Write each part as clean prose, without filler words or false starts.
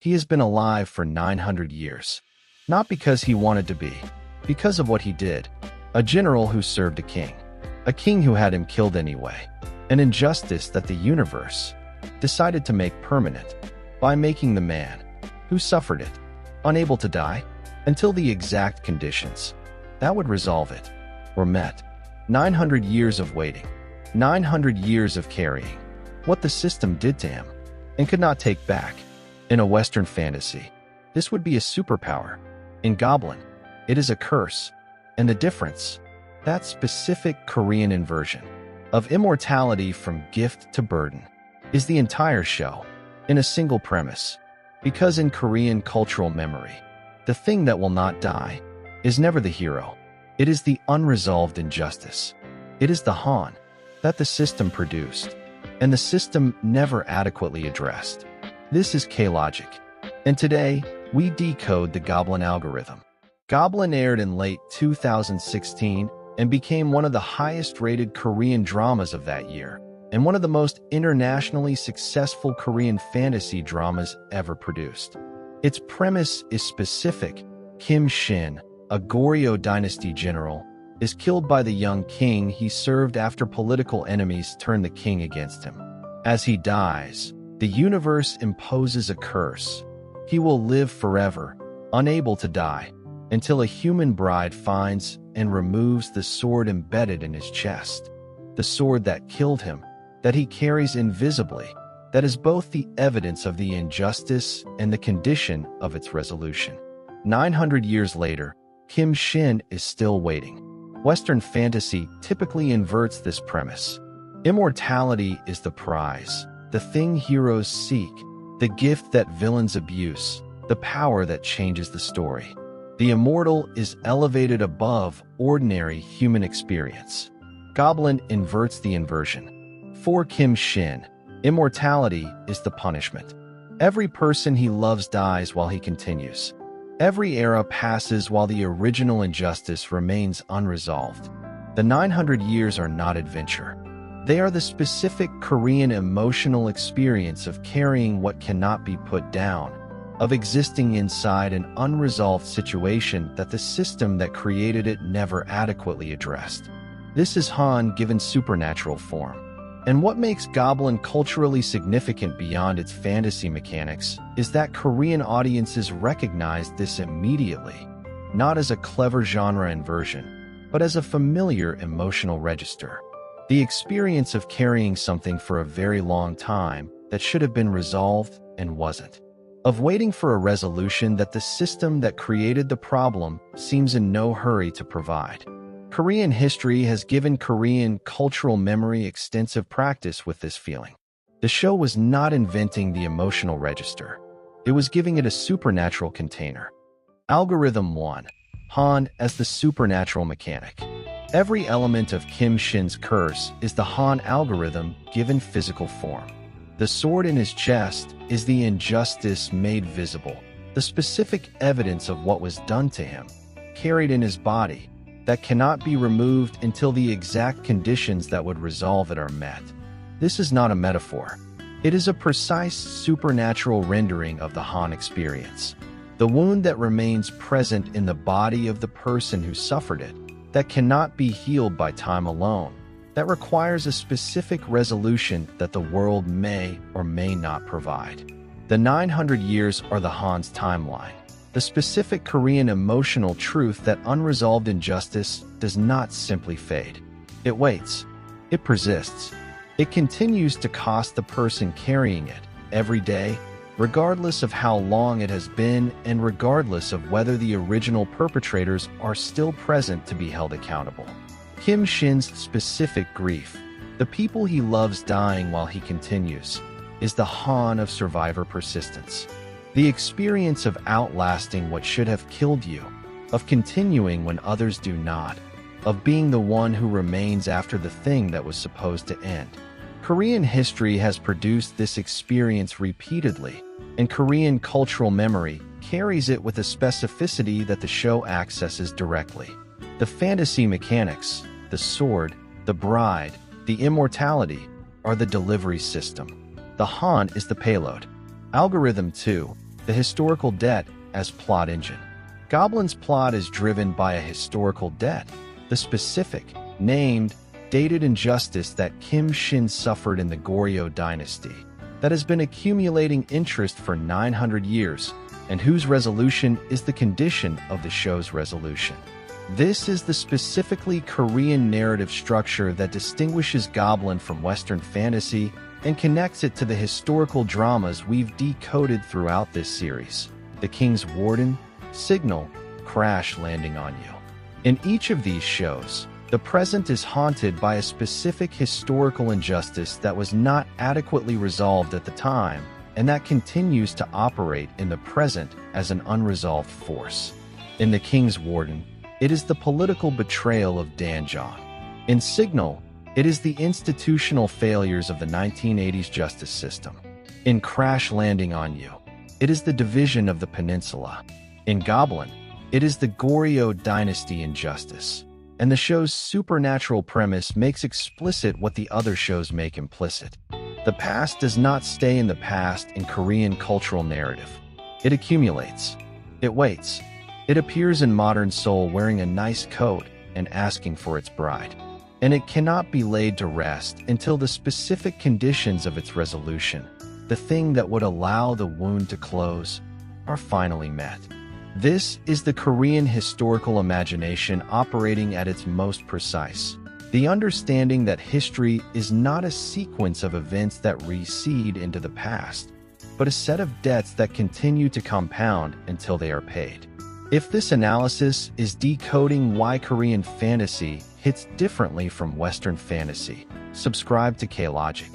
He has been alive for 900 years. Not because he wanted to be, because of what he did. A general who served a king who had him killed anyway. An injustice that the universe decided to make permanent by making the man who suffered it unable to die until the exact conditions that would resolve it were met. 900 years of waiting, 900 years of carrying what the system did to him and could not take back. In a Western fantasy, this would be a superpower. In Goblin, it is a curse. And the difference, that specific Korean inversion of immortality from gift to burden, is the entire show in a single premise. Because in Korean cultural memory, the thing that will not die is never the hero. It is the unresolved injustice. It is the Han that the system produced, and the system never adequately addressed. This is K-Logic, and today we decode the Goblin Algorithm. Goblin aired in late 2016 and became one of the highest-rated Korean dramas of that year, and one of the most internationally successful Korean fantasy dramas ever produced. Its premise is specific. Kim Shin, a Goryeo dynasty general, is killed by the young king he served after political enemies turned the king against him. As he dies, the universe imposes a curse. He will live forever, unable to die, until a human bride finds and removes the sword embedded in his chest. The sword that killed him, that he carries invisibly, that is both the evidence of the injustice and the condition of its resolution. 900 years later, Kim Shin is still waiting. Western fantasy typically inverts this premise. Immortality is the prize, the thing heroes seek, the gift that villains abuse, the power that changes the story. The immortal is elevated above ordinary human experience. Goblin inverts the inversion. For Kim Shin, immortality is the punishment. Every person he loves dies while he continues. Every era passes while the original injustice remains unresolved. The 900 years are not adventure. They are the specific Korean emotional experience of carrying what cannot be put down, of existing inside an unresolved situation that the system that created it never adequately addressed. This is Han given supernatural form. And what makes Goblin culturally significant beyond its fantasy mechanics is that Korean audiences recognize this immediately, not as a clever genre inversion, but as a familiar emotional register. The experience of carrying something for a very long time that should have been resolved and wasn't. Of waiting for a resolution that the system that created the problem seems in no hurry to provide. Korean history has given Korean cultural memory extensive practice with this feeling. The show was not inventing the emotional register. It was giving it a supernatural container. Algorithm 1. Han as the supernatural mechanic. Every element of Kim Shin's curse is the Han algorithm given physical form. The sword in his chest is the injustice made visible, the specific evidence of what was done to him, carried in his body, that cannot be removed until the exact conditions that would resolve it are met. This is not a metaphor. It is a precise supernatural rendering of the Han experience. The wound that remains present in the body of the person who suffered it, that cannot be healed by time alone, that requires a specific resolution that the world may or may not provide. The 900 years are the Han's timeline. The specific Korean emotional truth that unresolved injustice does not simply fade. It waits. It persists. It continues to cost the person carrying it every day, regardless of how long it has been and regardless of whether the original perpetrators are still present to be held accountable. Kim Shin's specific grief, the people he loves dying while he continues, is the Han of survivor persistence. The experience of outlasting what should have killed you, of continuing when others do not, of being the one who remains after the thing that was supposed to end. Korean history has produced this experience repeatedly, and Korean cultural memory carries it with a specificity that the show accesses directly. The fantasy mechanics, the sword, the bride, the immortality, are the delivery system. The Han is the payload. Algorithm 2. the historical debt as plot engine. Goblin's plot is driven by a historical debt, the specific, named, dated injustice that Kim Shin suffered in the Goryeo dynasty, that has been accumulating interest for 900 years, and whose resolution is the condition of the show's resolution. This is the specifically Korean narrative structure that distinguishes Goblin from Western fantasy and connects it to the historical dramas we've decoded throughout this series. The King's Warden, Signal, Crash Landing on You. In each of these shows, the present is haunted by a specific historical injustice that was not adequately resolved at the time, and that continues to operate in the present as an unresolved force. In The King's Warden, it is the political betrayal of Danjong. In Signal, it is the institutional failures of the 1980s justice system. In Crash Landing on You, it is the division of the peninsula. In Goblin, it is the Goryeo dynasty injustice. And the show's supernatural premise makes explicit what the other shows make implicit. The past does not stay in the past in Korean cultural narrative. It accumulates. It waits. It appears in modern Seoul wearing a nice coat and asking for its bride. And it cannot be laid to rest until the specific conditions of its resolution, the thing that would allow the wound to close, are finally met. This is the Korean historical imagination operating at its most precise. The understanding that history is not a sequence of events that recede into the past, but a set of debts that continue to compound until they are paid. If this analysis is decoding why Korean fantasy hits differently from Western fantasy, subscribe to K-Logic.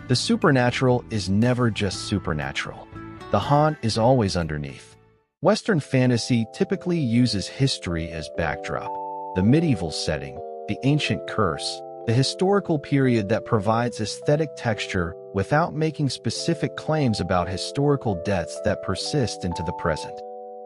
The supernatural is never just supernatural. The haunt is always underneath. Western fantasy typically uses history as backdrop, the medieval setting, the ancient curse, the historical period that provides aesthetic texture without making specific claims about historical debts that persist into the present.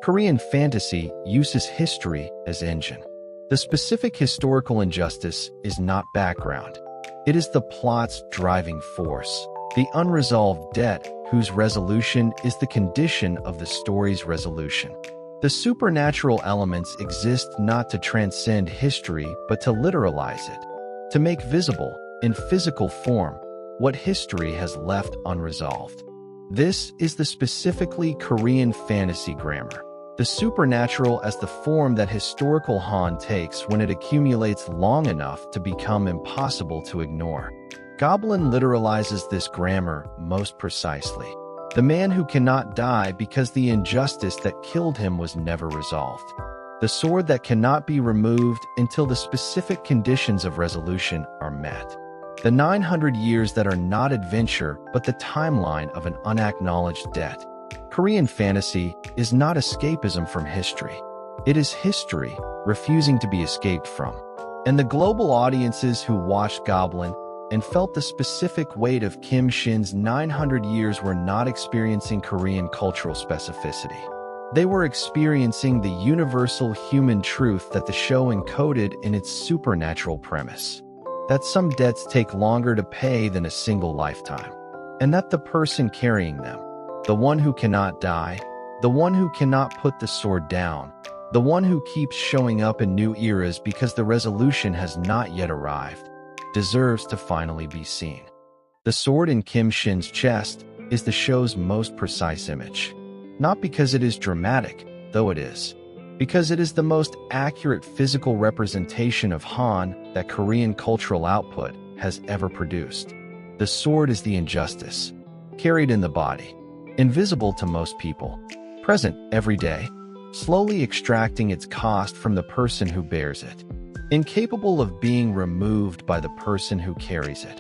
Korean fantasy uses history as engine. The specific historical injustice is not background. It is the plot's driving force, the unresolved debt whose resolution is the condition of the story's resolution. The supernatural elements exist not to transcend history but to literalize it, to make visible, in physical form, what history has left unresolved. This is the specifically Korean fantasy grammar, the supernatural as the form that historical haunt takes when it accumulates long enough to become impossible to ignore. Goblin literalizes this grammar most precisely. The man who cannot die because the injustice that killed him was never resolved. The sword that cannot be removed until the specific conditions of resolution are met. The 900 years that are not adventure but the timeline of an unacknowledged debt. Korean fantasy is not escapism from history. It is history refusing to be escaped from. And the global audiences who watched Goblin and felt the specific weight of Kim Shin's 900 years were not experiencing Korean cultural specificity. They were experiencing the universal human truth that the show encoded in its supernatural premise. That some debts take longer to pay than a single lifetime. And that the person carrying them, the one who cannot die, the one who cannot put the sword down, the one who keeps showing up in new eras because the resolution has not yet arrived, deserves to finally be seen. The sword in Kim Shin's chest is the show's most precise image. Not because it is dramatic, though it is. Because it is the most accurate physical representation of Han that Korean cultural output has ever produced. The sword is the injustice, carried in the body, invisible to most people, present every day, slowly extracting its cost from the person who bears it. Incapable of being removed by the person who carries it.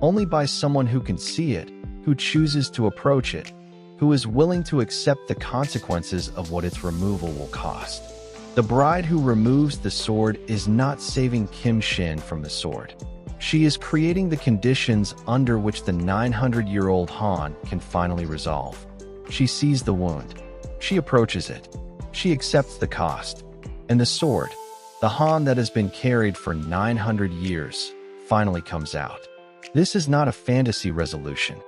Only by someone who can see it, who chooses to approach it, who is willing to accept the consequences of what its removal will cost. The bride who removes the sword is not saving Kim Shin from the sword. She is creating the conditions under which the 900-year-old Han can finally resolve. She sees the wound. She approaches it. She accepts the cost. And the sword, the Han that has been carried for 900 years, finally comes out. This is not a fantasy resolution.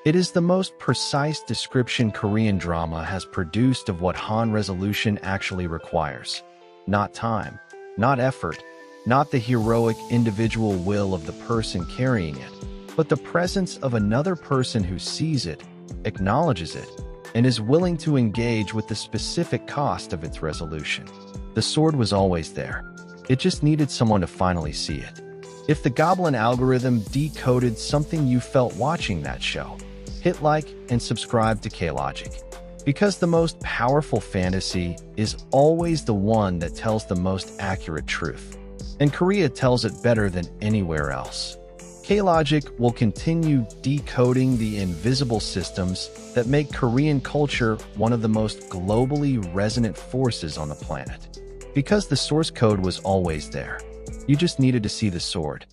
It is the most precise description Korean drama has produced of what Han resolution actually requires. Not time, not effort, not the heroic individual will of the person carrying it, but the presence of another person who sees it, acknowledges it, and is willing to engage with the specific cost of its resolution. The sword was always there. It just needed someone to finally see it. If the Goblin Algorithm decoded something you felt watching that show, hit like and subscribe to Klogic. Because the most powerful fantasy is always the one that tells the most accurate truth. And Korea tells it better than anywhere else. Klogic will continue decoding the invisible systems that make Korean culture one of the most globally resonant forces on the planet. Because the source code was always there. You just needed to see the sword.